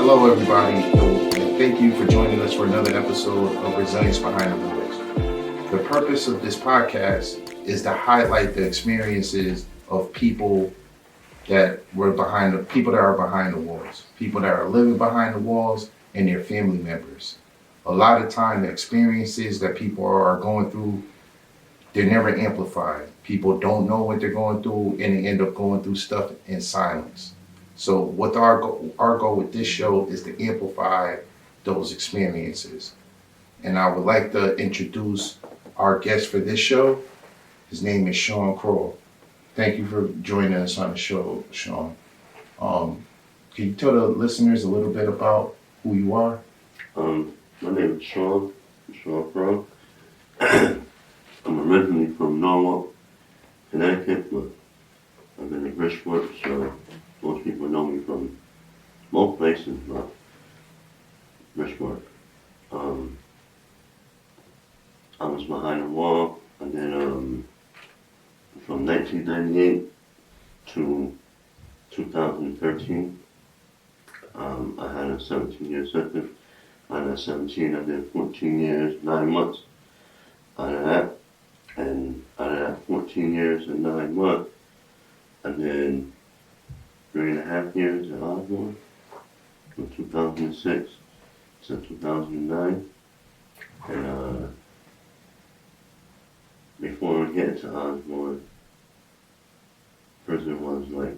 Hello, everybody, and thank you for joining us for another episode of Resilience Behind the Walls. The purpose of this podcast is to highlight the experiences of people that were behind the people that are behind the walls, people that are living behind the walls, and their family members. A lot of time, the experiences that people are going through, they're never amplified. People don't know what they're going through, and they end up going through stuff in silence. So what our goal with this show is to amplify those experiences. And I would like to introduce our guest for this show. His name is Shaun Craw. Thank you for joining us on the show, Shaun. Can you tell the listeners a little bit about who you are? My name is Shaun Craw. I'm originally from Norwalk, Connecticut, but I've been in Bridgeport, so most people know me from most places, but Bridgeport. I was behind the wall, and then from 1998 to 2013, I had a 17-year sentence. Out of 17, I did 14 years, 9 months out of that. And out of that 14 years and 9 months, I did 3.5 years at Osborne from 2006 to 2009. And before I get to Osborne, prison was like,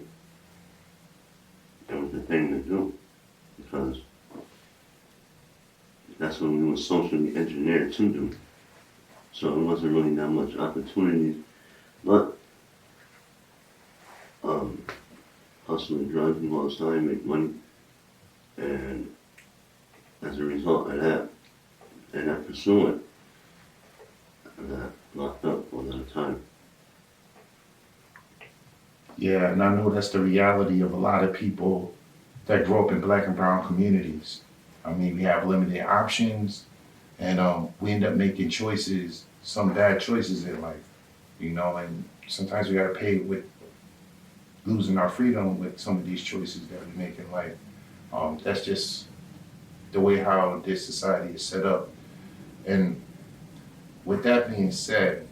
it was the thing to do, because that's what we were socially engineered to do. So it wasn't really that much opportunities, but hustling drugs, you go outside and make money, and as a result of that, and that pursuing, I got locked up for a lot of time. Yeah, and I know that's the reality of a lot of people that grow up in Black and brown communities. I mean, we have limited options, and we end up making choices, some bad choices in life, and sometimes we gotta pay with losing our freedom with some of these choices that we make in life. That's just the way how this society is set up. And with that being said,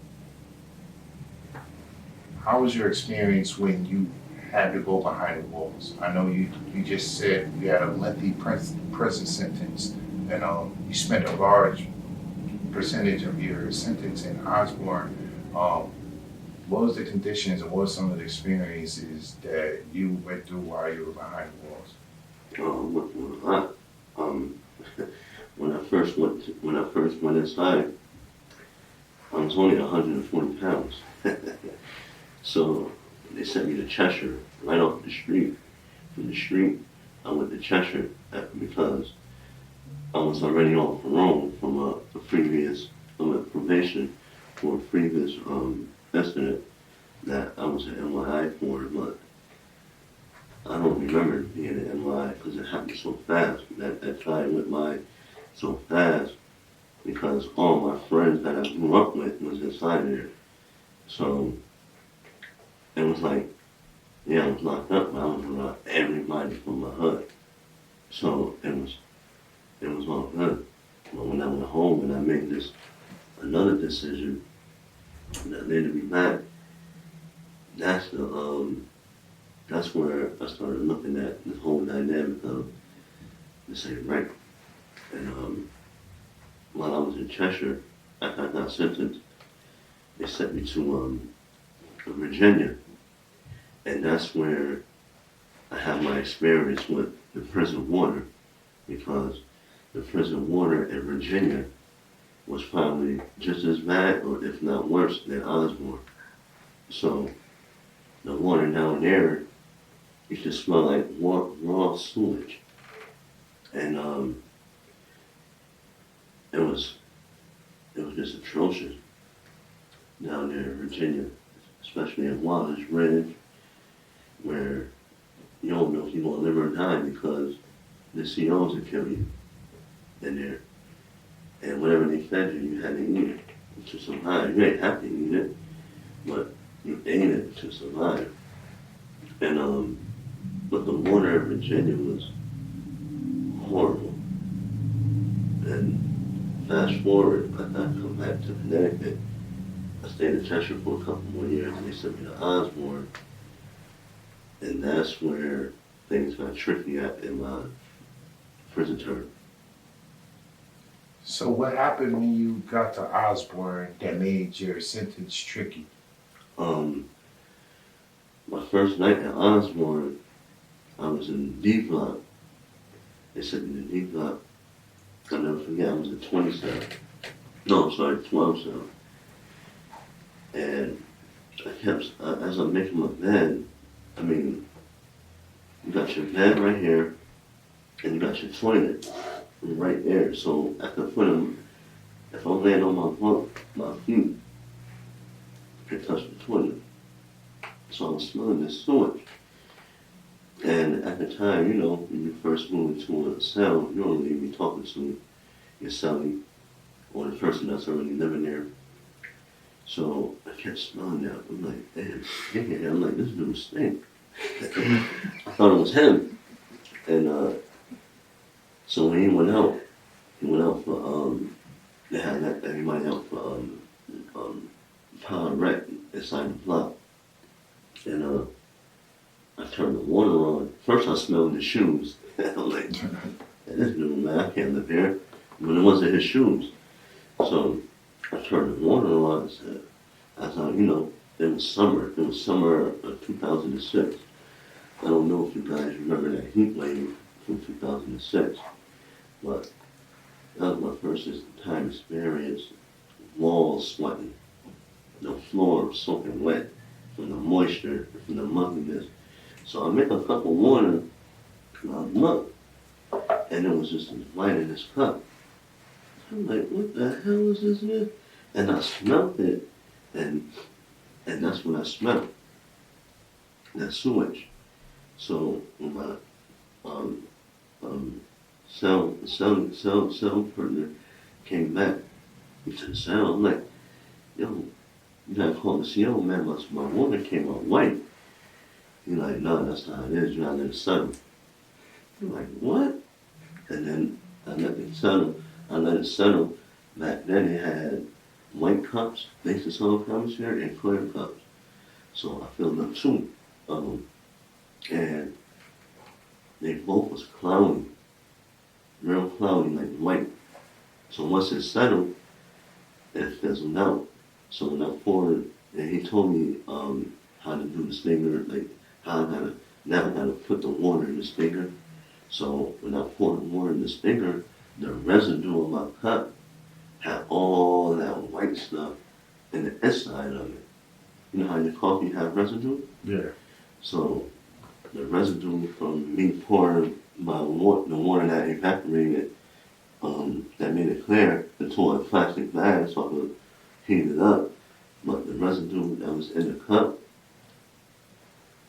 how was your experience when you had to go behind the walls? I know you just said you had a lengthy prison sentence, and you spent a large percentage of your sentence in Osborne. What was the conditions and what were some of the experiences that you went through while you were behind the walls? When I first went inside, I was only 140 pounds. So they sent me to Cheshire, right off the street. From the street, I went to Cheshire because I was already on parole from a previous probation for a previous incident that I was an NYI for, but I don't remember being an NYI because it happened so fast. That time went by so fast because all my friends that I grew up with was inside there. So it was like, yeah, I was locked up, but I was around everybody from my hood. So it was all good. But when I went home and I made another decision that led me back, that's where I started looking at the whole dynamic of this ain't right. And while I was in Cheshire, after I got sentenced, they sent me to Virginia. And that's where I had my experience with the prison water, because the prison water in Virginia was probably just as bad, or if not worse, than Osborne. So the water down there used to smell like raw sewage. And it was just atrocious down there in Virginia, especially in Wallace Ridge, where you don't know if you're going to live or die because the COs will kill you in there. And whatever they fed you, you had to eat it to survive. You didn't have to eat it, but you ate it to survive. And but the water in Virginia was horrible. And fast forward, I come back to Connecticut. I stayed in Cheshire for a couple more years, and they sent me to Osborne, and that's where things got tricky in my prison term. So what happened when you got to Osborne that made your sentence tricky? Um, my first night at Osborne, I was in D block. They sent me to D block. I'll never forget, I was at 27. No, I'm sorry, 12 cell. And I kept, as I'm making my bed, I mean, you got your bed right here, and you got your toilet right there. So at the foot of, if I'm laying on my bunk, my feet can touch the toilet. So I was smelling this sewage. And at the time, you know, when you first move into a cell, you don't really be talking to your cellie or the person that's already living there. So I kept smelling that. I'm like, damn, yeah. I'm like, this dude stink. I thought it was him. And so when he went out for, they had everybody out for power rec inside the block. And I turned the water on. First I smelled the shoes. I'm like, this dude, man, I can't live here. But it wasn't his shoes. So I turned the water on. I said, you know, it was summer. It was summer of 2006. I don't know if you guys remember that heat wave from 2006, but that was my first time experience. Walls sweating, the floor soaking wet from the moisture, from the mugginess. So I make a cup of water, and I look, and it was just light in this cup. I'm like, what the hell is this with? And I smelled it, and that's what I smelled. That sewage. So when my cell partner came back to the cell, I'm like, yo, you gotta call the CO, man, my water came out white. He's like, no, that's not how it is, you gotta let it settle. I'm like, what? And then I let it settle. Back then it had white cups, basic solid commissary, and clear cups. So I filled up 2 of them. And they both was cloudy, real cloudy, like white. So once it settled, it fizzled out. So when I poured, and he told me how to do the stinger, like how I gotta put the water in the stinger. So when I poured the water in the stinger, the residue of my cup had all that white stuff in the inside of it. You know how your coffee have residue? Yeah. So the residue from me pouring the water that evaporated, that made it clear, into a plastic bag so I could heat it up. But the residue that was in the cup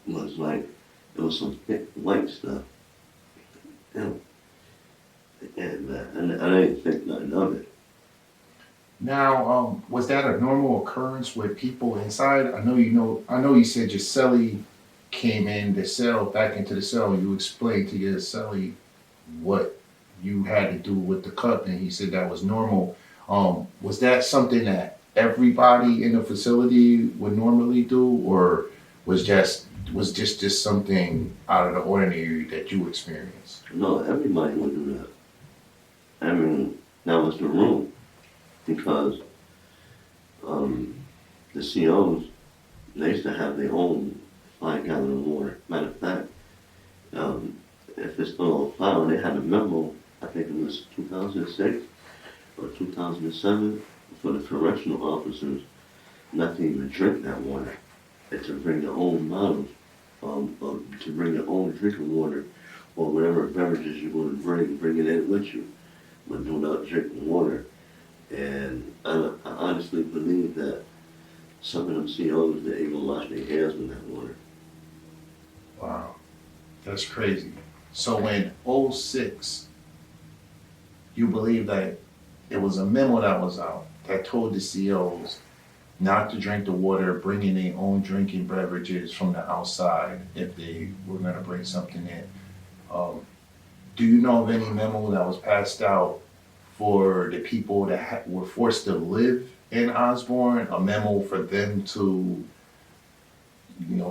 was like, it was some thick white stuff. And man, I didn't think nothing of it. Now, was that a normal occurrence with people inside? I know you said your cellie came in the cell, back into the cell, and you explained to your cellie what you had to do with the cup, and he said that was normal. Was that something that everybody in the facility would normally do, or was just something out of the ordinary that you experienced? No, everybody would do that. I mean, that was the rule. Because the COs, they used to have their own 5 gallon of water. Matter of fact, if it's still on file, they had a memo, I think it was 2006 or 2007, for the correctional officers not to even drink that water, and to bring their own bottles, to bring their own drinking water or whatever beverages you're going to bring it in with you, but do not drink the water. And I honestly believe that some of them COs, they even wash their hands with that water. Wow, that's crazy. So in '06, you believe that it was a memo that was out that told the COs not to drink the water, bring in their own drinking beverages from the outside if they were going to bring something in. Do you know of any memo that was passed out for the people that were forced to live in Osborne? A memo for them to,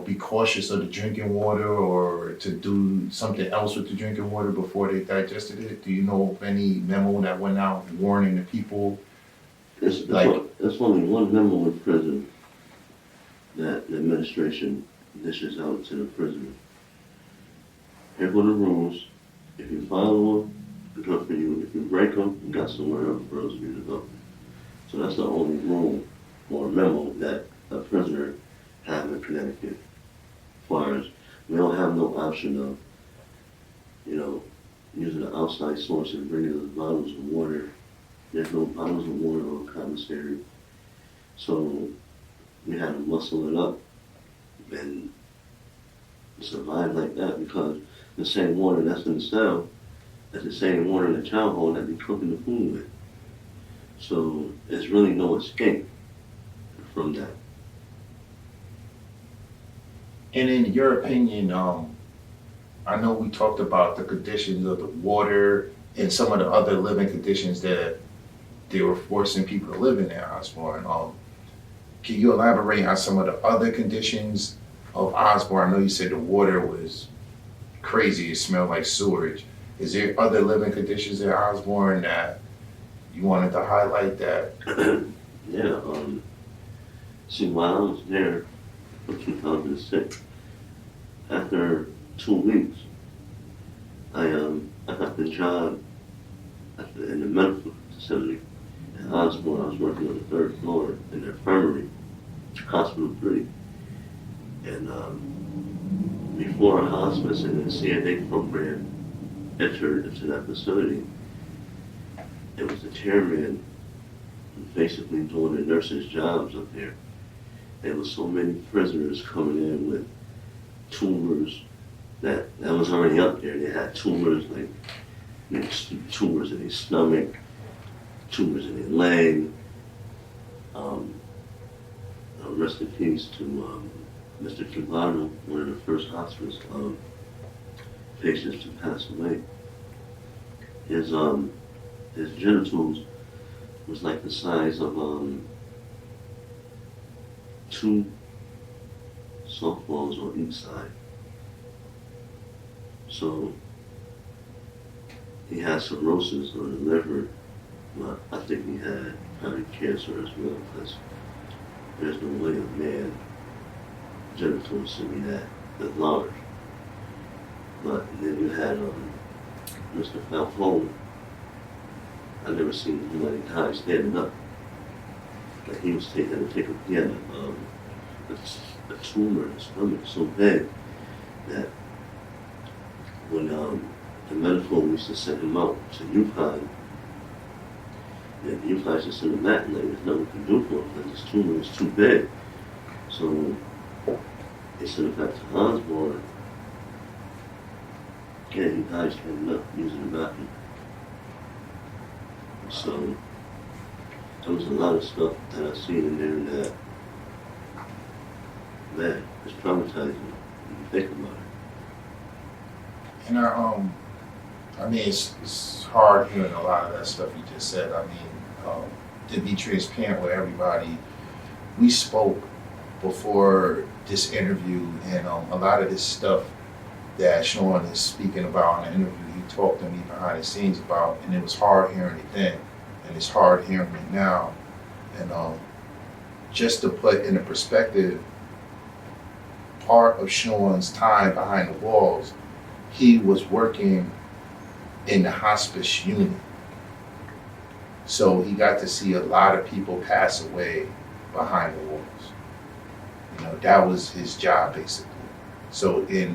be cautious of the drinking water or to do something else with the drinking water before they digested it? Do you know of any memo that went out warning the people? It's only one memo in prison that the administration dishes out to the prisoners. Here are the rules. If you follow them, good for you. If you break them, you got somewhere else for you to go. So that's the only rule or memo that a prisoner have in Connecticut. As far as we don't have no option of, using an outside source and bringing those bottles of water. There's no bottles of water on commissary. So we had to muscle it up and survive like that, because the same water that's in the cell is the same water in the chow hall that we cooking the food with. So there's really no escape from that. And in your opinion, I know we talked about the conditions of the water and some of the other living conditions that they were forcing people to live in at Osborne. Can you elaborate on some of the other conditions of Osborne? I know you said the water was crazy, it smelled like sewage. Is there other living conditions at Osborne that you wanted to highlight that? Yeah, see, while I was there from 2006, after 2 weeks, I got the job in the medical facility at Osborne. I was working on the 3rd floor in the infirmary, Hospital 3. And before a hospice and the CNA program entered into that facility, it was the chairman basically doing the nurses' jobs up there. There was so many prisoners coming in with tumors that was already up there. They had tumors tumors in their stomach, tumors in their leg. Rest in peace to Mr. Cavano, one of the first hospice patients to pass away. His genitals was like the size of 2 softballs on each side. So he had cirrhosis on the liver, but I think he had probably cancer as well, because there's no way a man genitals to be that large. But then you had Mr. Falcone. I never seen him let him die standing up. Like he had a tumor in his stomach so bad that when the medical used to send him out to UConn, and UConn used to send him back and there's nothing we can do for him because his tumor is too big. So they sent him back to Osborne. Yeah, he died standing up using the bathroom. So there was a lot of stuff that I seen in there that, man, it's traumatizing when you think about it. And it's hard hearing a lot of that stuff you just said. To be transparent with everybody, we spoke before this interview, and a lot of this stuff that Shaun is speaking about in the interview, he talked to me behind the scenes about, and it was hard hearing it then, and it's hard hearing it now. And just to put into perspective, part of Shaun's time behind the walls, he was working in the hospice unit. So he got to see a lot of people pass away behind the walls. That was his job basically. So if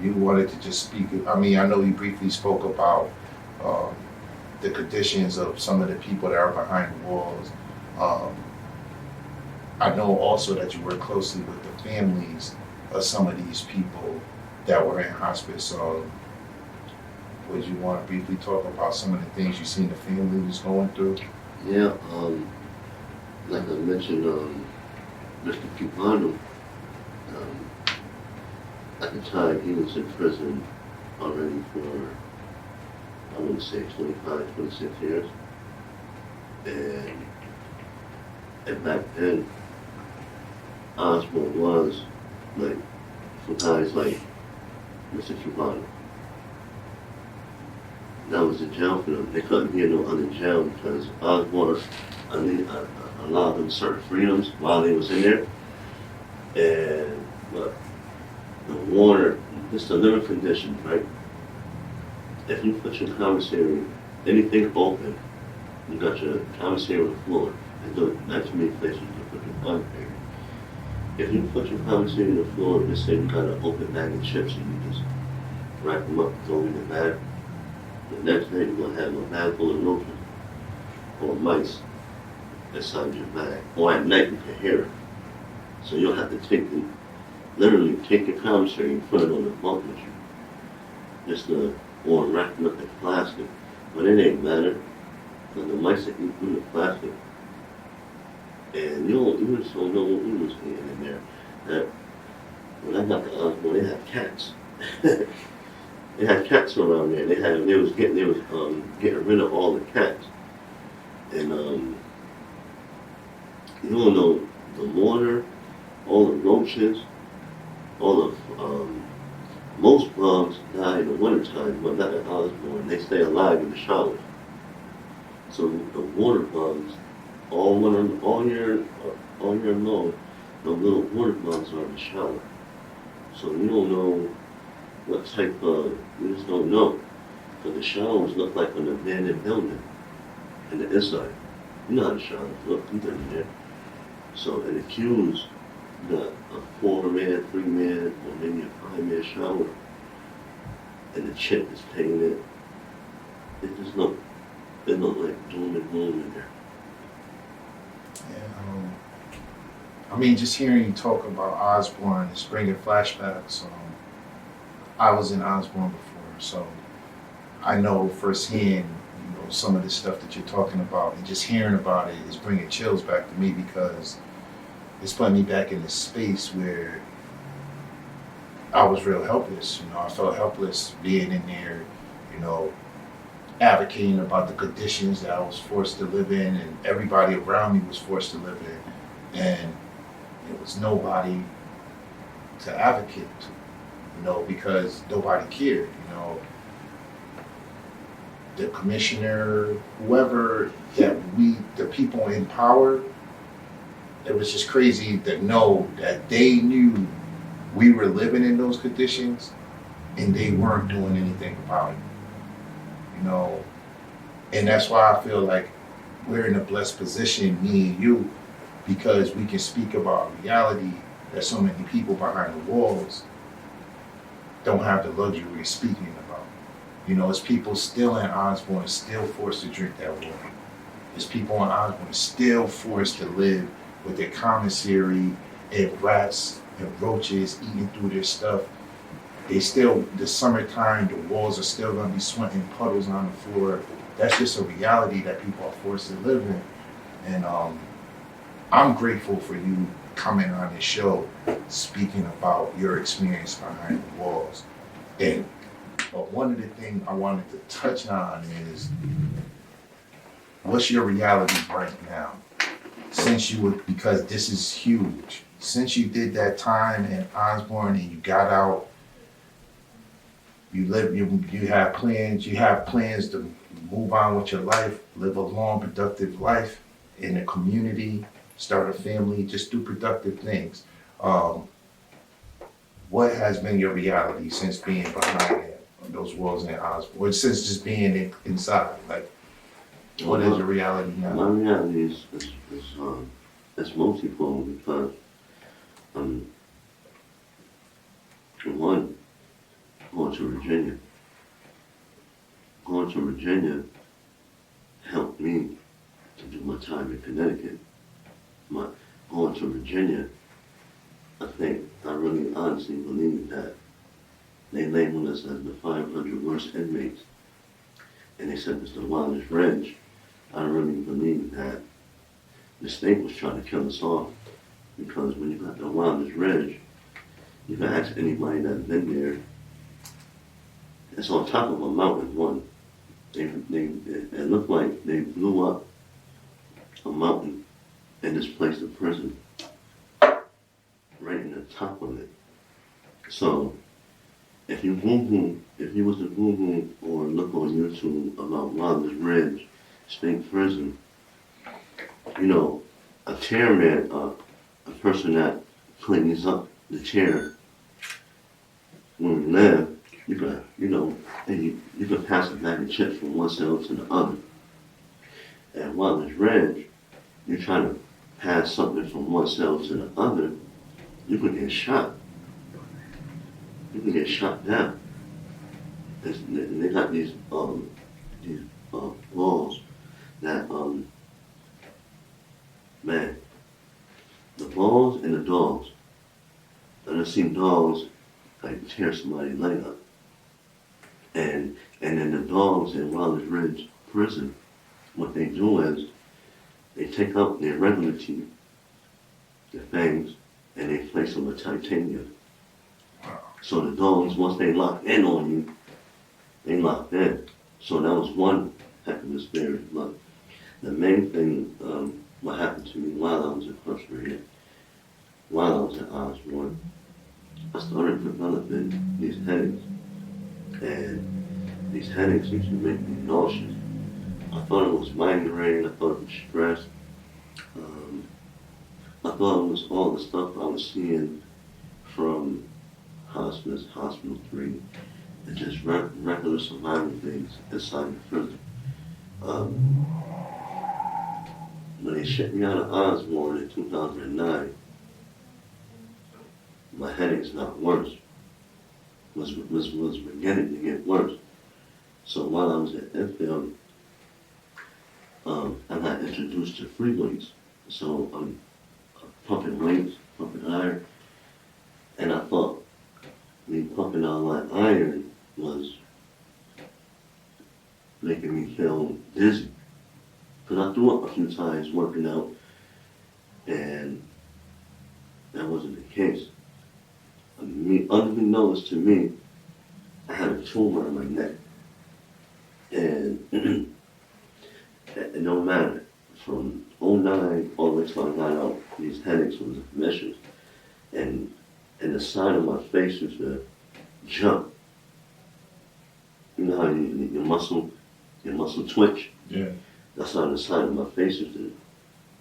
you wanted to just speak, I know you briefly spoke about the conditions of some of the people that are behind the walls. I know also that you work closely with the families of some of these people that were in hospice. Would you want to briefly talk about some of the things you seen the family was going through? Yeah, like I mentioned, Mr. Cubano, at the time he was in prison already for, I want to say 25, 26 years. And back then, Osborne was like, for guys like Mr. Cubano. That was the jail for them. They couldn't be in no other jail because Osborne, I mean, allowed them certain freedoms while they was in there. And, but the water, it's the living conditions, right? If you put your commissary, anything open, you got your commissary on the floor. And that's many places to put your commissary. If you put your commissary on the floor, just say you got an open bag of chips and you just wrap them up, throw them in the bag. The next day you're gonna have a bag full of roaches or mice inside your bag. Or at night you can hear it. So you'll have to literally take your commissary and put it on the bunk with you. Just or wrap it up in plastic. But it ain't matter. Because the mice that eat through the plastic. And you just don't know what we was eating in there. That when I got to Osborne, they had cats. They had cats around there. They was getting rid of all the cats. And you don't know the water, all the roaches, all the most bugs die in the wintertime, but not at Osborne. They stay alive in the showers. So the water bugs, all year long, the little water bugs are in the shower. So you don't know what type of, you just don't know. Because the showers look like an abandoned building in the inside. You know how the showers look, you've been in there. So in the queues, you got a 4-man, 3-man, or maybe a 5-man shower. And the chick is taking it. It look like doom and gloom in there. I mean, just hearing you talk about Osborne is bringing flashbacks. I was in Osborne before, so I know firsthand, some of the stuff that you're talking about, and just hearing about it is bringing chills back to me because it's putting me back in this space where I was real helpless. I felt helpless being in there, advocating about the conditions that I was forced to live in, and everybody around me was forced to live in, and there was nobody to advocate to, because nobody cared, The commissioner, whoever the people in power, it was just crazy to know that they knew we were living in those conditions and they weren't doing anything about it. And that's why I feel like we're in a blessed position, me and you, because we can speak about reality that so many people behind the walls don't have the luxury of speaking about. It's people still in Osborne still forced to drink that water. There's people in Osborne still forced to live with their commissary and rats and roaches eating through their stuff. The summertime, the walls are still gonna be sweating puddles on the floor. That's just a reality that people are forced to live in. And I'm grateful for you coming on this show, speaking about your experience behind the walls. But one of the things I wanted to touch on is, what's your reality right now? Because this is huge. Since you did that time in Osborne and you got out, you have plans to move on with your life, live a long, productive life in a community, start a family, just do productive things. What has been your reality since being behind those walls in Osborne, or since just being inside? Like, what is your reality now? My reality is multifold because one, going to Virginia helped me to do my time in Connecticut. Going to Virginia, I really honestly believe that they labeled us as the 500 worst inmates. And they said it's the wildest range. I really believe that the state was trying to kill us off. Because when you got the wildest range, you can ask anybody that's been there, It's on top of a mountain. One, it looked like they blew up a mountain and just placed a prison right in the top of it. So if you was to Google or look on YouTube about Wallace Ridge State Prison, you know, a chairman, a person that cleans up the chair when we live, you could, you know, and you could pass a bag of chips from one cell to the other. And while it's red, you're trying to pass something from one cell to the other, you could get shot. You can get shot down. They got these balls that man, the balls and the dogs. And I've seen dogs like tear somebody's leg up. And then the dogs in Wallace Ridge prison, what they do is they take out their regular teeth, their fangs, and they place them with titanium. So the dogs, once they lock in on you, they locked in. So that was one heck of a experience. But the main thing, what happened to me while I was incarcerated, while I was at Osborne, I started developing these headaches. And these headaches used to make me nauseous. I thought it was migraine, I thought it was stress. I thought it was all the stuff I was seeing from hospice, hospital 3, and just regular survival things inside the prison. When they shipped me out of Osborne in 2009, my headaches got worse. Was beginning to get worse. So while I was at Enfield, I got introduced to free weights. So I'm pumping weights, pumping iron, and I thought me pumping all that iron was making me feel dizzy. Because I threw up a few times working out, and that wasn't the case. Unbeknownst to me, I had a tumor in my neck. And it don't matter. From '09 all the way till I got out, these headaches was vicious. And the side of my face used to jump. You know how your muscle twitch? Yeah. That's how the side of my face used to,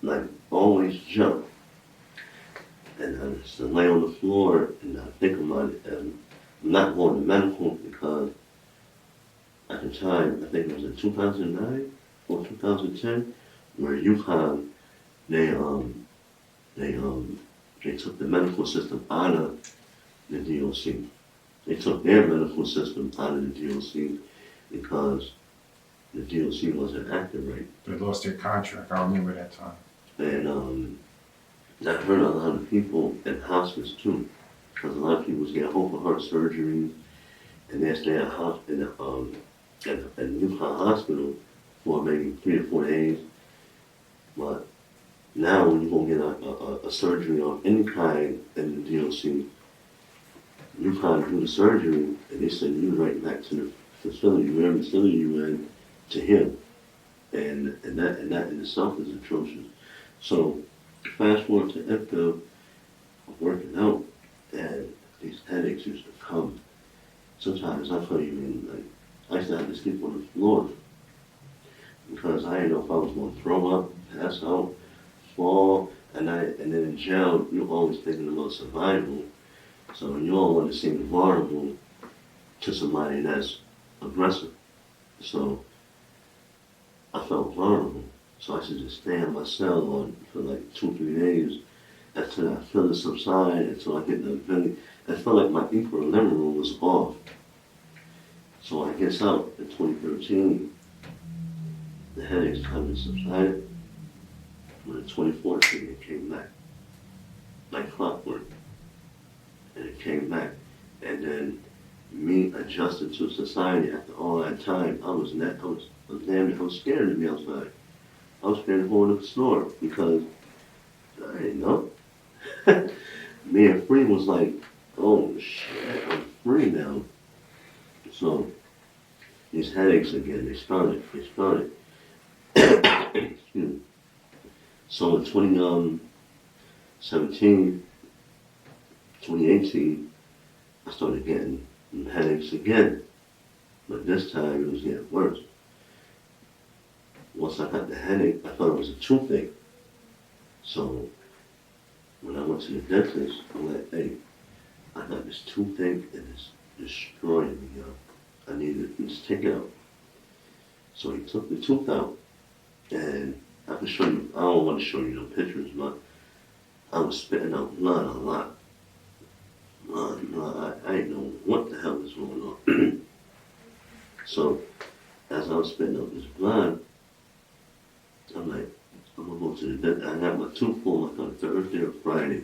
like, always jump. And I used to lay on the floor and I think about it. And I'm not going to medical because at the time, I think it was in 2009 or 2010, where UConn, they took the medical system out of the DOC. They took their medical system out of the DOC because the DOC wasn't active right. They lost their contract. I remember that time. And that hurt a lot of people in hospice too, because a lot of people was getting open heart surgery, and they stay at UConn Hospital for maybe 3 to 4 days. But now when you go get a surgery of any kind in the DOC, UConn do the surgery and they send you right back to the facility, wherever facility you in, to him. And that in itself is atrocious. So fast forward to Enfield, I'm working out, and these headaches used to come. Sometimes I couldn't even, like, I used to have to sleep on the floor because I didn't know if I was going to throw up, pass out, fall, and then in jail, you're always thinking about survival, so you don't want to seem vulnerable to somebody that's aggressive. So I felt vulnerable. So I should just stay in my cell for like 2 or 3 days until I feel it subside, until I get the ability. I felt like my equilibrium was off. So I gets out in 2013, the headaches kind of subsided. When in 2014, it came back, like clockwork. And it came back. And then me adjusting to society after all that time, I was scared to be outside. I was scared to go in the store because I didn't know. Me and Free was like, oh shit, I'm free now. So these headaches again, they started. Excuse me. So in 2017, 2018, I started getting headaches again. But this time it was getting worse. Once I got the headache, I thought it was a toothache. So when I went to the dentist, I'm like, hey, I got this toothache and it's destroying me, yo. I need it to take it out. So he took the tooth out, and I can show you, I don't want to show you no pictures, but I was spitting out blood a lot. I didn't know what the hell was going on. So as I was spitting out this blood, I'm like, I'm gonna go to the dentist. I got my tooth pulled like on Thursday or Friday.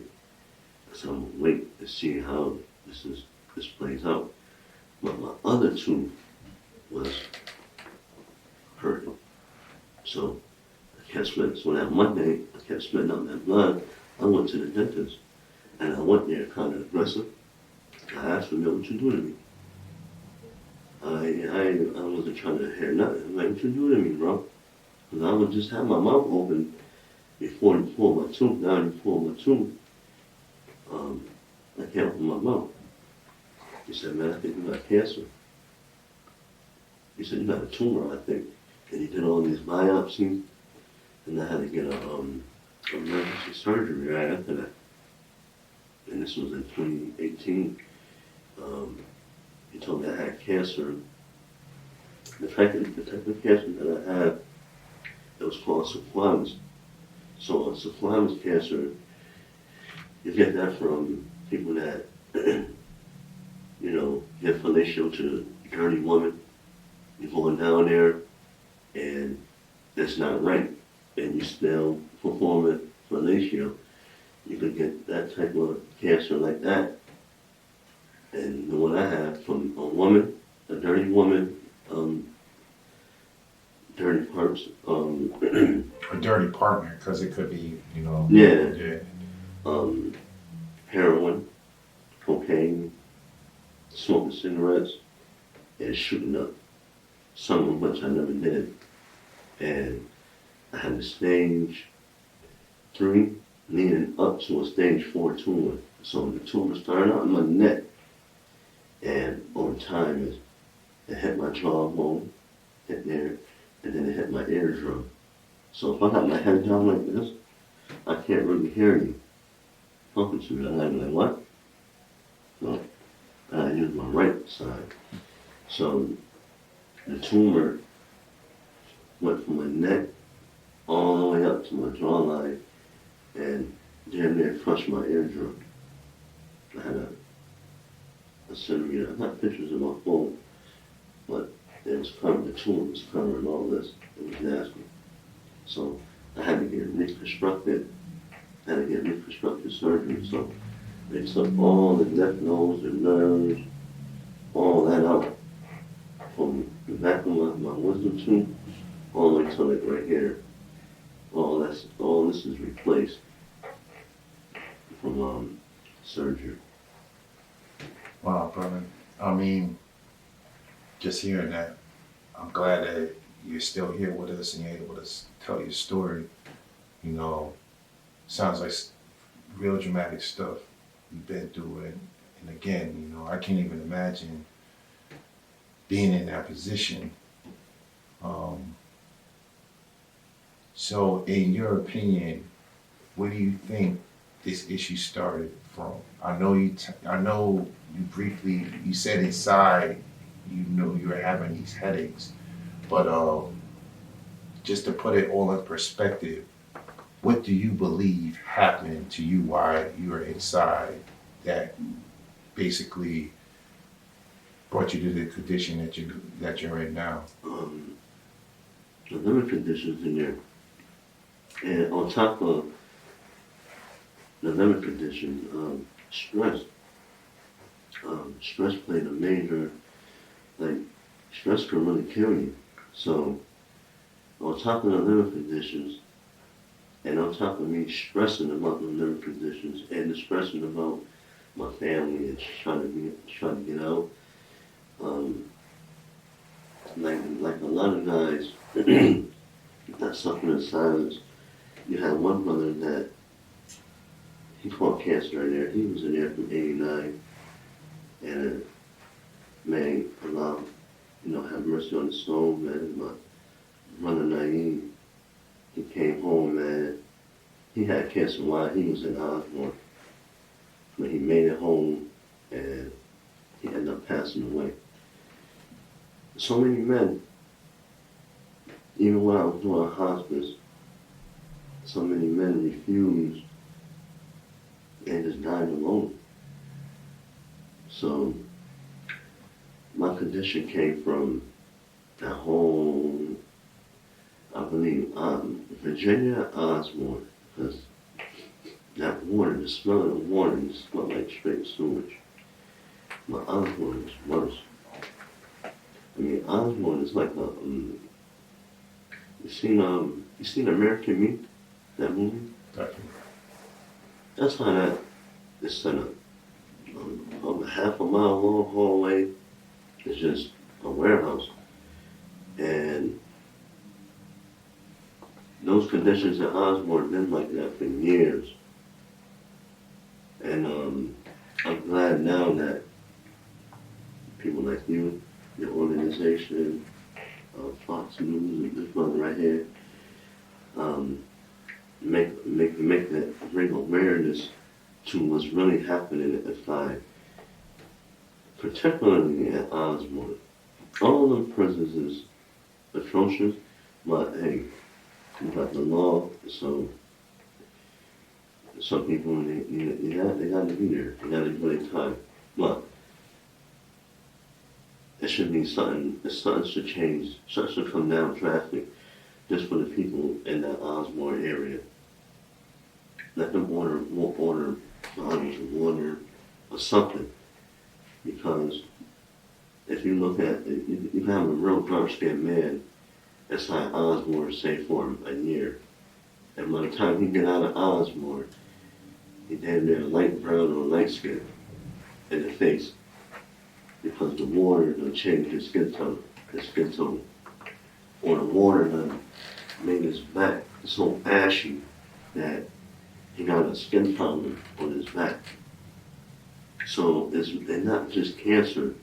So I'm gonna wait to see how this plays out. But my other tooth was hurting. So I kept spitting. So that Monday, I kept spitting out that blood. I went to the dentist, and I went there kind of aggressive. I asked him, what you do to me? I wasn't trying to hear nothing. I'm like, what you do to me, bro? Because I would just have my mouth open before you pull my tooth. Now you pull my tooth, I can't open my mouth. He said, man, I think you got cancer. He said, you got a tumor, I think. And he did all these biopsies, and I had to get a emergency surgery right after that. And this was in 2018. He told me I had cancer. The type of cancer that I had, it was called squamous. So squamous cancer, you get that from people that, get fellatio to a dirty woman. You're going down there, and that's not right. And you still performing fellatio. You could get that type of cancer like that. And the one I have from a woman, a dirty woman, dirty parts. A dirty partner, because it could be, Yeah. Heroin, cocaine, smoking cigarettes, and shooting up. Some of which I never did. And I had a stage 3 leading up to a stage 4 tumor. So the tumor started out in my neck. And over time, it hit my jawbone, hit there, and then it hit my eardrum. So if I got my head down like this, I can't really hear you talking to me. And I'm like, what? So I use my right side. So the tumor went from my neck all the way up to my jawline and damn near crushed my eardrum. I had a centimeter. I got pictures in my phone, but it was covering, the tumor was covering all this. It was nasty. So I had to get reconstructed. I had to get reconstructive surgery. So they took all the lymph nodes, the nerves, all that out from the back of my wisdom tooth all the way to like right here. All this is replaced from surgery. Wow, brother. I mean, just hearing that, I'm glad that you're still here with us and you're able to tell your story. Sounds like real dramatic stuff you've been through. And again, I can't even imagine being in that position. So in your opinion, where do you think this issue started from? I know you briefly, you said inside, you were having these headaches, but just to put it all in perspective, what do you believe happened to you while you were inside that basically brought you to the condition that you're in now? The liver conditions in there. And on top of the liver condition, stress. Stress played a major, stress can really kill you. So, on top of the liver conditions, and on top of me stressing about the liver conditions and the stressing about my family and trying to get out, lot of guys that suffer in silence. You had one brother that he caught cancer in there. He was in there from '89, and man, Allah, have mercy on his soul, man. My brother Naeem, he came home, man. He had cancer while he was in Osborne, but he made it home, and he ended up passing away. So many men, even when I was doing hospice, so many men refused and just died alone. So my condition came from that whole, I believe, Virginia Osborne, because that water, the smell of the water, just smelled like straight sewage. But Osborne is worse. I mean, Osborne is like a, you seen American Meat, that movie? Definitely. That's how that is set up. A half a mile long hallway is just a warehouse. And those conditions in Osborne have been like that for years. And I'm glad now that people like you, your organization, Fox News, this brother right here, bring awareness to what's really happening at 5, particularly at Osborne. All of the prisons is atrocious, but hey, you got the law, so some people they got to be there. They got to do their time, but it should be something. Something should change. Something should come down drastic, just for the people in that Osborne area. Let them order bottles of water or something, because if you look at you have a real dark-skinned man inside Osborne, say for a year, and by the time he get out of Osborne, he damn near light brown or light skin in the face, because the water done changed his skin tone, or the water done made his back so ashy that he got a skin problem on his back. So it's not just cancer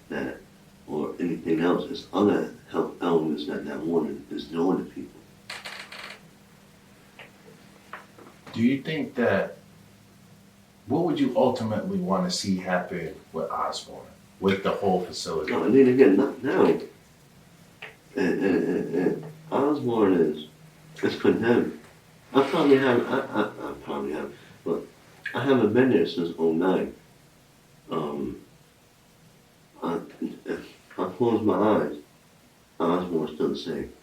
that or anything else, it's other health elements that water is doing to people. Do you think that, what would you ultimately want to see happen with Osborne, with the whole facility? No, and then again, not now. And Osborne is condemned. I probably have, but I haven't been there since '09. If I close my eyes, Osborne's still the same.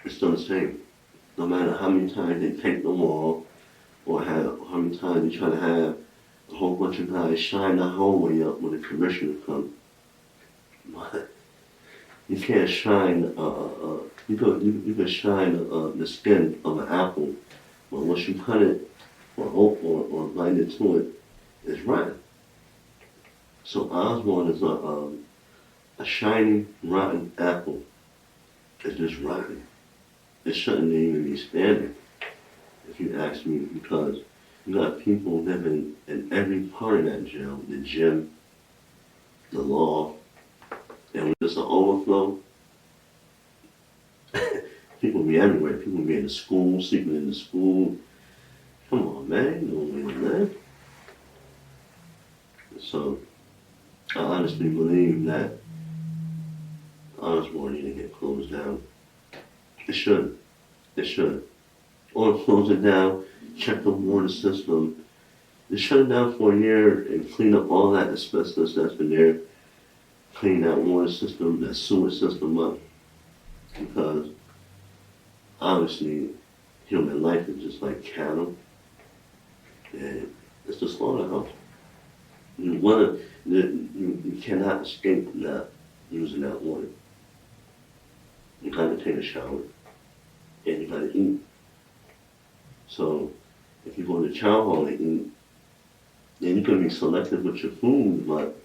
It's still the same. No matter how many times they take the wall, or how many times they try to have a whole bunch of guys shine the hallway up when the commissioner comes. You can't shine, you can shine the skin of an apple, but once you cut it or bind it to it, it's rotten. So Osborne is a shiny, rotten apple. It's just rotten. It shouldn't even be standing, if you ask me, because you got people living in every part of that jail, the gym, the law, and when it's an overflow, people be everywhere. People be in the school, sleeping in the school. Come on, man, you don't way to live. So, I honestly believe that Osborne need to get closed down. It should. It should. Or close it down, check the water system. They shut it down for a year and clean up all that asbestos that's been there. Clean that water system, that sewer system up. Because obviously human life is just like cattle. And it's the slaughterhouse. You cannot escape not using that water. You gotta take a shower and you gotta eat. So if you go to chow hall and eat, then you can be selective with your food, but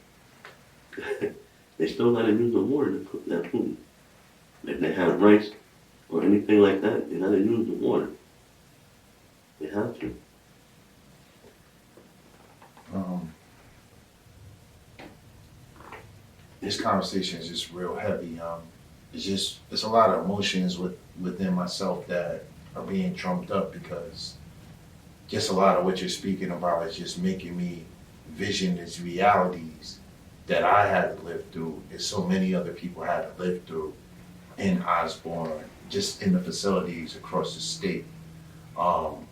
They still gotta use the water to cook that food. If they have rice or anything like that, they gotta use the water. They have to. Um, this conversation is just real heavy. It's a lot of emotions within myself that are being trumped up because just a lot of what you're speaking about is just making me vision these realities that I had to live through and so many other people had to live through in Osborne, just in the facilities across the state. Um,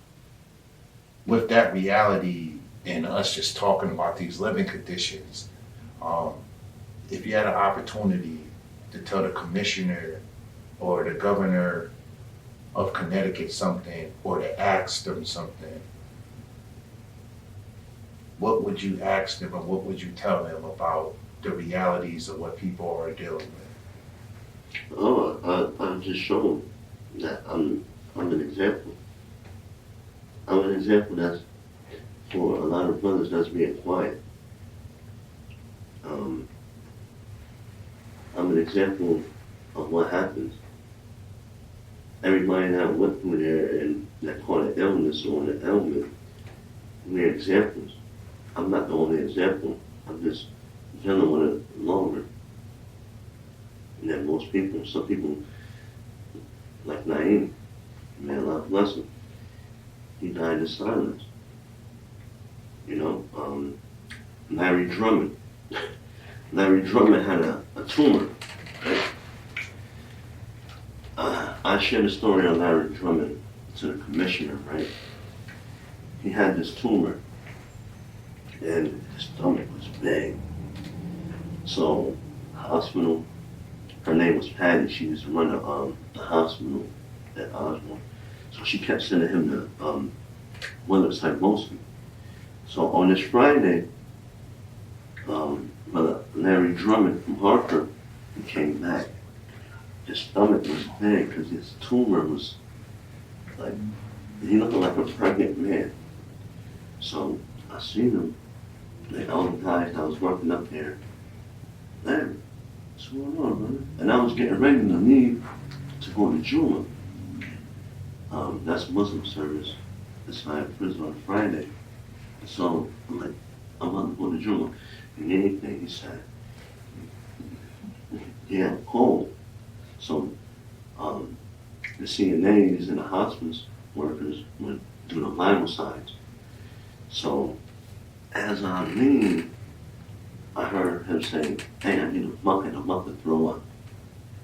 with that reality and us just talking about these living conditions, um, if you had an opportunity to tell the commissioner or the governor of Connecticut something or to ask them something, what would you ask them and what would you tell them about the realities of what people are dealing with? I've just shown that I'm an example. I'm an example that's for a lot of brothers that's being quiet. I'm an example of what happens. Everybody that went through there and that caught an illness or an ailment, we're examples. I'm not the only example. I'm just dealing with it longer than most people. Some people, like Naeem, may Allah bless him, he died in silence. You know, Larry Drummond. Larry Drummond had a tumor. Right? I shared a story on Larry Drummond to the commissioner, right? He had this tumor, and his stomach was big. So, hospital, her name was Patty. She used to run the hospital at Osborne. So she kept sending him to Willis mostly. So on this Friday, Brother Larry Drummond from Hartford, he came back. His stomach was big because his tumor was like, he looked like a pregnant man. So I seen him, like all the guys that was working up there, Larry, what's going on, brother? And I was getting ready to leave to go to Juma. That's Muslim service inside prison on Friday. So I'm like, I'm about to go to Juma. And anything he said, yeah, I'm cold. So the CNAs and the hospice workers would do the vital signs. So as I leaned, I heard him say, hey, I need a bucket, I'm about to throw up.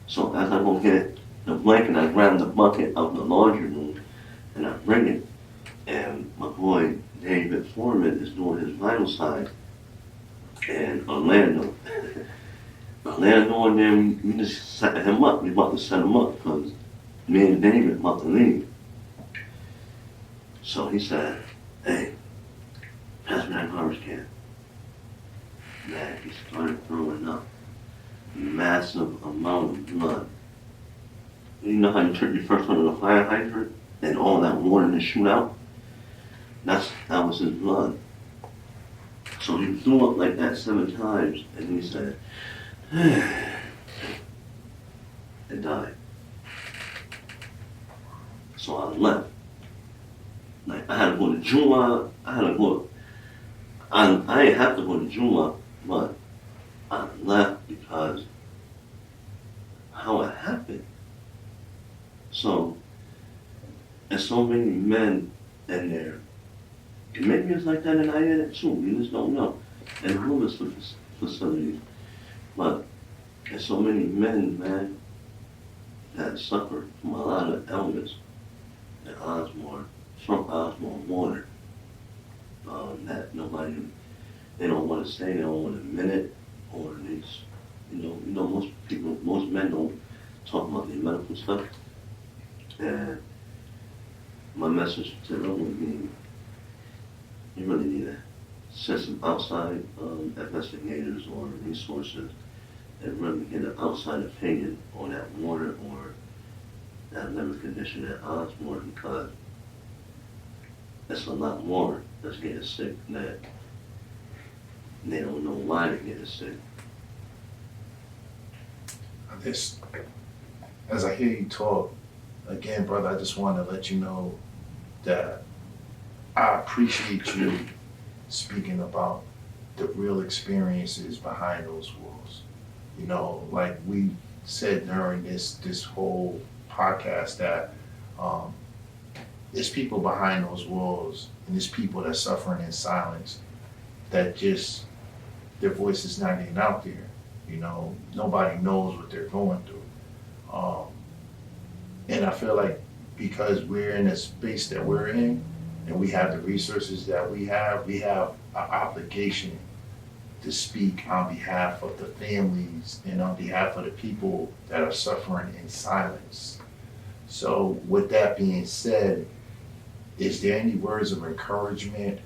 So as I go get the blanket, I grab the bucket out the laundry room and I bring it. And my boy, David Foreman, is doing his vital sign. And Orlando and them, we just set him up. We about to set him up because me and David about to leave. So he said, hey, pass me that garbage can. Man, he started throwing up massive amount of blood. You know how you turn your first one on a fire hydrant and all that water to shoot out? That was his blood. So he threw up like that 7 times and he said, and died. So I left. Like I had to go to Juma. I didn't have to go to Juma, but I left because how it happened. So there's so many men in there. And maybe it's like that in IANA too. You just don't know. And homeless facilities. But there's so many men, man, that suffer from a lot of ailments at Osborne, from Osborne water. That nobody, they don't want to say, they don't want to admit it, or they, most men don't talk about their medical stuff. And my message to them would be, you really need to send some outside investigators or resources and really get an outside opinion on that water or that liver condition at Osborne, because it's a lot more that's getting sick that they don't know why they're getting sick. this, as I hear you talk, again, brother, I just want to let you know that I appreciate you speaking about the real experiences behind those walls. You know, like we said during this whole podcast that um, there's people behind those walls and there's people that suffering in silence that just their voice is not getting out there. You know, nobody knows what they're going through. Um, and I feel like because we're in the space that we're in and we have the resources that we have an obligation to speak on behalf of the families and on behalf of the people that are suffering in silence. So, with that being said, is there any words of encouragement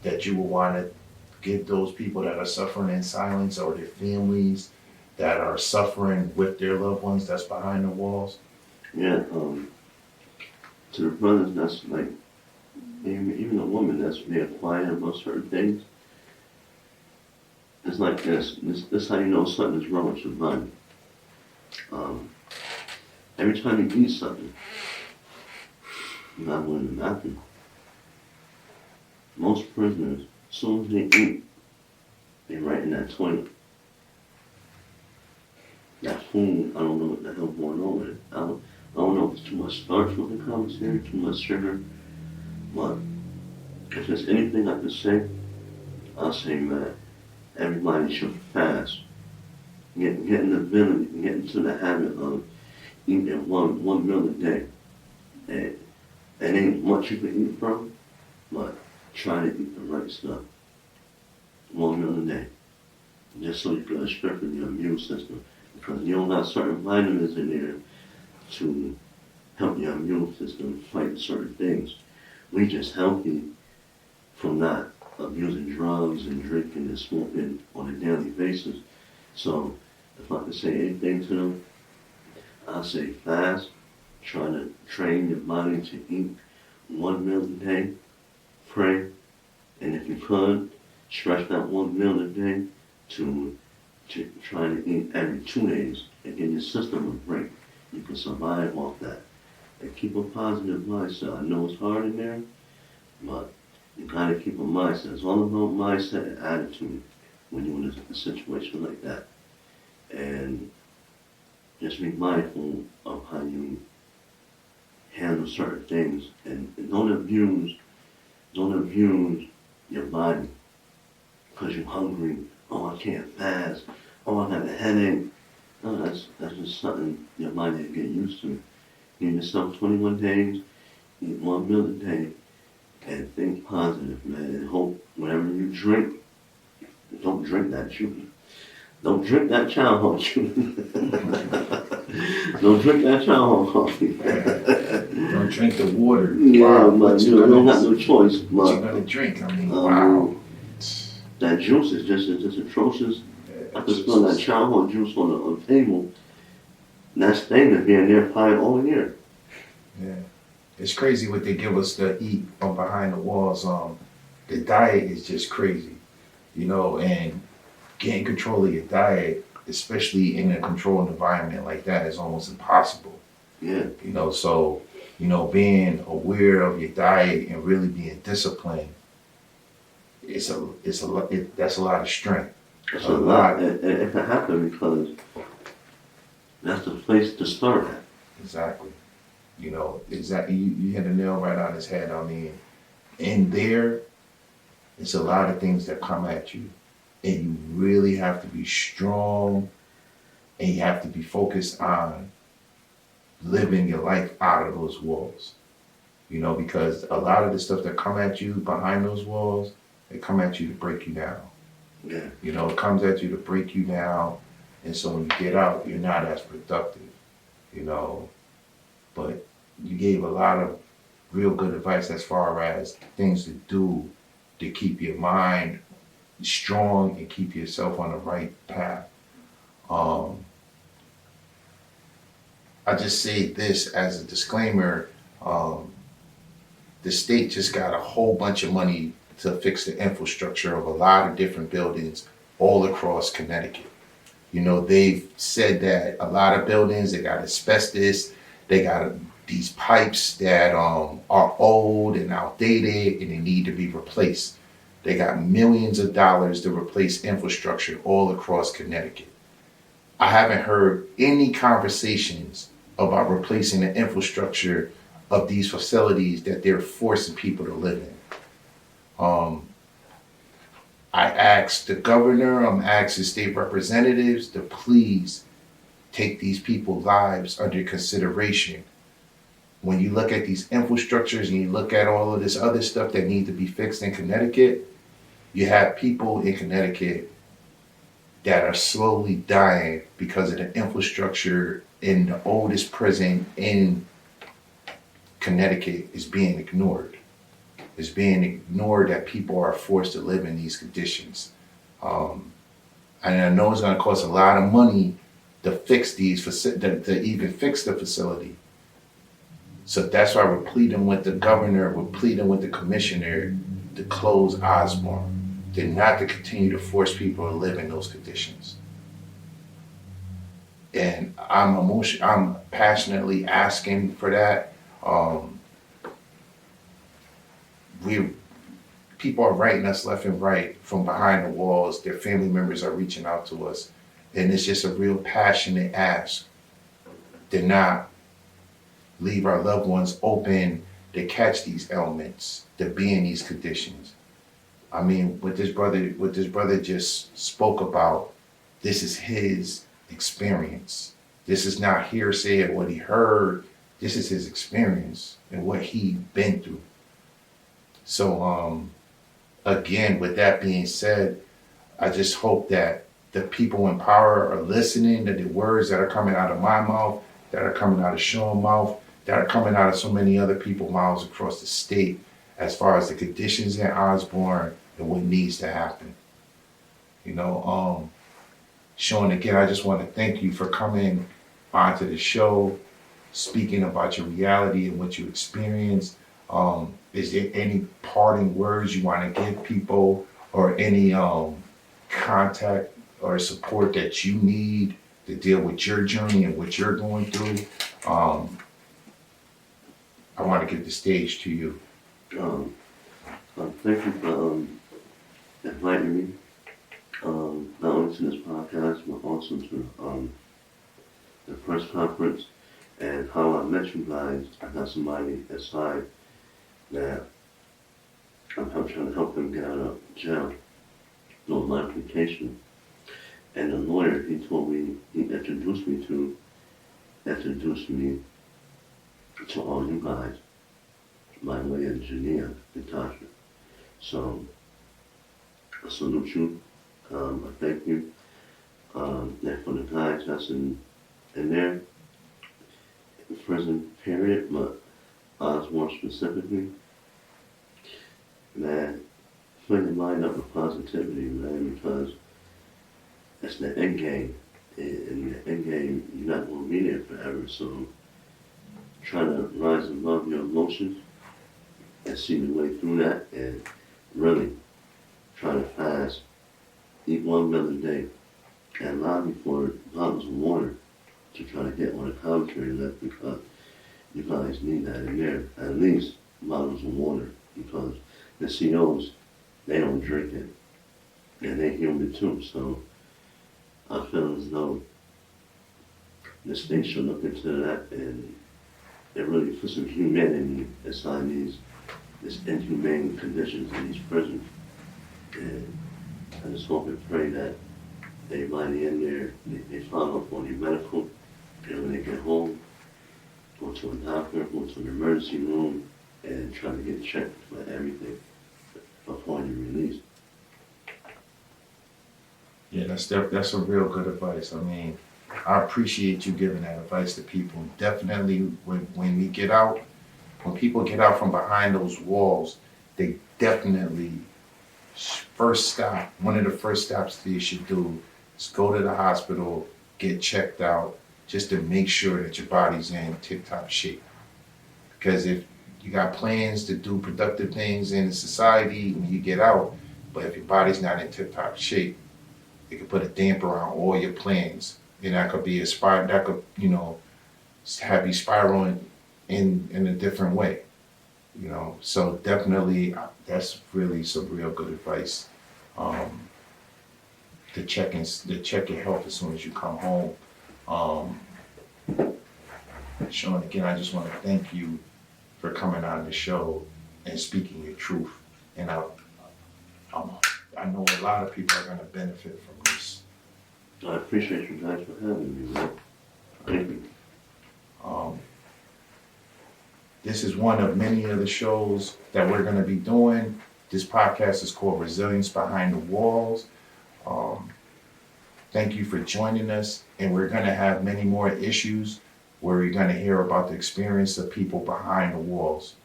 that you would want to give those people that are suffering in silence or their families that are suffering with their loved ones that's behind the walls? Yeah, to the brothers that's like, even a woman that's being quiet about certain things, it's like this how you know something is wrong with your body. Every time you eat something, I'm not going to the bathroom. Most prisoners, as soon as they eat, they right in that toilet. That food, I don't know what the hell going on with it. I don't know if it's too much starch with the commissary, too much sugar, but if there's anything I could say, I'll say, man, everybody should fast. Get in the ability, get into the habit of eating one meal a day. And it ain't much you can eat from, but try to eat the right stuff. One meal a day. Just so you can strengthen your immune system. Because you don't got certain vitamins in there to help your immune system fight certain things. We just healthy from not abusing drugs and drinking and smoking on a daily basis. So if I could say anything to them, I'll say fast, try to train your body to eat one meal a day, pray, and if you could, stretch that one meal a day to try to eat every 2 days and give your system a break. You can survive off that. And keep a positive mindset. I know it's hard in there, but you gotta keep a mindset. It's all about mindset and attitude when you're in a situation like that. And just be mindful of how you handle certain things and don't abuse your body because you're hungry. Oh, I can't fast. Oh, I got a headache. No, that's just something your body get used to. Give yourself 21 days, eat one meal a day, and think positive, man. And hope whenever you drink, don't drink that juice. Don't drink that childhood juice. Don't drink that childhood coffee. Don't drink the water. Yeah, but you don't have no choice. What you gonna drink? I mean, wow. That juice is just atrocious. I could smell that childhood juice on the table. And that stain is being there probably all year. Yeah. It's crazy what they give us to eat from behind the walls. The diet is just crazy, you know, and getting control of your diet, especially in a controlled environment like that, is almost impossible. Yeah. You know, so, you know, being aware of your diet and really being disciplined, that's a lot of strength. It's a lot. And it can happen because that's the place to start at. Exactly. You know, exactly. You hit the nail right on his head. I mean, in there, it's a lot of things that come at you. And you really have to be strong and you have to be focused on living your life out of those walls. You know, because a lot of the stuff that come at you behind those walls, they come at you to break you down. Yeah. You know, it comes at you to break you down. And so when you get out, you're not as productive, you know. But you gave a lot of real good advice as far as things to do to keep your mind strong and keep yourself on the right path. I just say this as a disclaimer. The state just got a whole bunch of money to fix the infrastructure of a lot of different buildings all across Connecticut. They've said that a lot of buildings, they got asbestos, they got these pipes that are old and outdated and they need to be replaced. They got millions of dollars to replace infrastructure all across Connecticut. I haven't heard any conversations about replacing the infrastructure of these facilities that they're forcing people to live in. Um, I asked the governor, I'm asking state representatives to please take these people's lives under consideration. When you look at these infrastructures and you look at all of this other stuff that need to be fixed in Connecticut, you have people in Connecticut that are slowly dying because of the infrastructure in the oldest prison in Connecticut is being ignored. It's being ignored that people are forced to live in these conditions. And I know it's going to cost a lot of money to fix to even fix the facility. So that's why we're pleading with the governor, we're pleading with the commissioner to close Osborne, to not to continue to force people to live in those conditions. And I'm passionately asking for that. People are writing us left and right from behind the walls. Their family members are reaching out to us. And it's just a real passionate ask to not leave our loved ones open to catch these ailments, to be in these conditions. I mean, what this brother just spoke about, this is his experience. This is not hearsay of what he heard. This is his experience and what he been through. So, again, with that being said, I just hope that the people in power are listening to the words that are coming out of my mouth, that are coming out of Shaun's mouth, that are coming out of so many other people's mouths across the state as far as the conditions in Osborne and what needs to happen. Shaun, again, I just want to thank you for coming onto the show, speaking about your reality and what you experienced. Is there any parting words you want to give people, or any contact or support that you need to deal with your journey and what you're going through? I want to give the stage to you. Thank you for inviting me, not only to this podcast, but also to the press conference. And how I met you guys, I got somebody aside that I'm trying to help them get out of jail on my application. And the lawyer, he introduced me to all you guys by way of Jania and Tasha. So I salute you. I thank you. And for the guys that's in there, in prison period, but Osborne specifically, man, fill your mind up with positivity, man, because that's the end game. In the end game, you're not going to be there forever, so try to rise above your emotions and see the way through that, and really try to fast, eat 1 meal a day, and lobby for bottles of water to try to get on the commentary list, because you guys need that in there, at least bottles of water, because the COs, they don't drink it, and they human too. So I feel as though the state should look into that and really put some humanity inside these inhumane conditions in these prisons. And I just hope and pray that everybody in there, they follow up on their medical, and when they get home, go to a doctor, go to an emergency room, and try to get checked for everything upon your release. Yeah, that's a real good advice. I mean, I appreciate you giving that advice to people. Definitely, when we get out, when people get out from behind those walls, they definitely one of the first stops they should do is go to the hospital, get checked out, just to make sure that your body's in tip-top shape. Because if you got plans to do productive things in society when you get out, but if your body's not in tip-top shape, It could put a damper on all your plans, and that could be that could, have you spiraling in a different way. So definitely that's really some real good advice. To check your health as soon as you come home. Shaun, again, I just want to thank you for coming on the show and speaking your truth. And I know a lot of people are going to benefit from this. I appreciate you guys for having me, man. Thank you. This is one of many of the shows that we're going to be doing. This podcast is called Resilience Behind the Walls. Thank you for joining us, and we're going to have many more issues where we're going to hear about the experience of people behind the walls.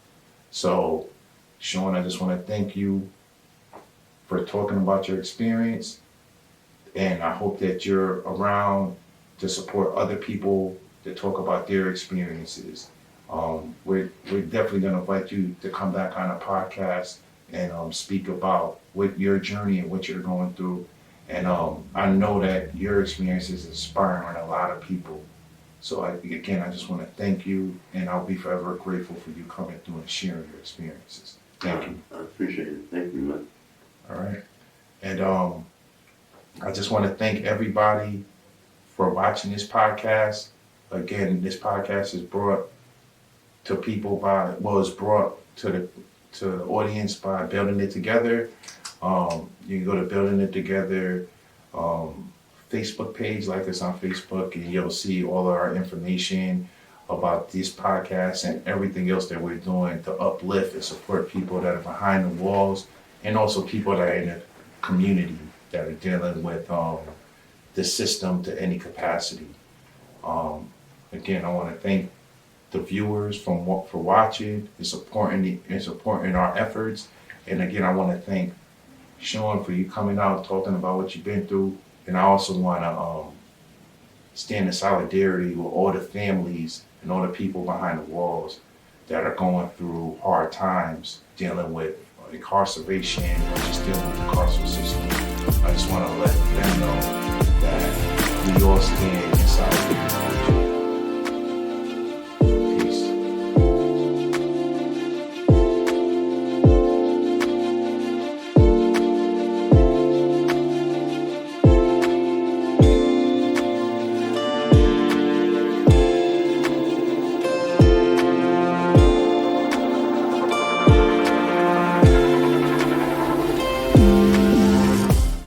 So, Shaun, I just want to thank you for talking about your experience, and I hope that you're around to support other people that talk about their experiences. We're definitely going to invite you to come back on a podcast and speak about what your journey and what you're going through. And I know that your experience is inspiring a lot of people. So I just want to thank you, and I'll be forever grateful for you coming through and sharing your experiences. Thank you. I appreciate it. Thank you, man. All right. And I just want to thank everybody for watching this podcast. Again, this podcast is brought to people it's brought to the audience by Building It Together. You can go to Building It Together Facebook page, like us on Facebook, and you'll see all of our information about this podcast and everything else that we're doing to uplift and support people that are behind the walls, and also people that are in the community that are dealing with the system to any capacity. Again, I want to thank the viewers for watching and supporting our efforts. And again, I want to thank Shaun for you coming out, talking about what you've been through. And I also want to stand in solidarity with all the families and all the people behind the walls that are going through hard times, dealing with incarceration or just dealing with the carceral system. I just want to let them know that we all stand in solidarity